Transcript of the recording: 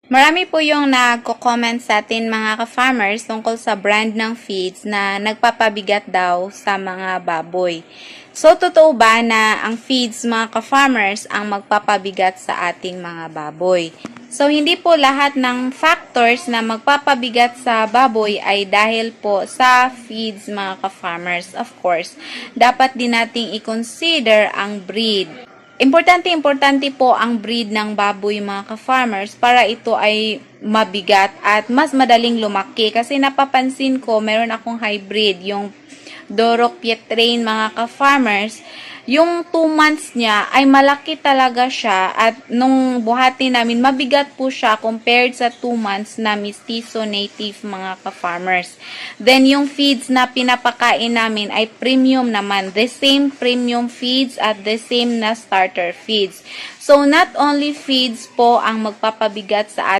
Marami po yung nagko-comment sa atin mga ka-farmers tungkol sa brand ng feeds na nagpapabigat daw sa mga baboy. So, totoo ba na ang feeds mga ka-farmers ang magpapabigat sa ating mga baboy? So, hindi po lahat ng factors na magpapabigat sa baboy ay dahil po sa feeds mga ka-farmers. Of course, dapat din nating i-consider ang breed. Importante po ang breed ng baboy mga ka-farmers para ito ay mabigat at mas madaling lumaki. Kasi napapansin ko, meron akong hybrid, yung Dorok Pietrain mga ka-farmers. Yung 2 months niya ay malaki talaga siya at nung buhati namin, mabigat po siya compared sa 2 months na Mestizo Native mga ka-farmers. Then yung feeds na pinapakain namin ay premium naman. The same premium feeds at the same na starter feeds. So not only feeds po ang magpapabigat sa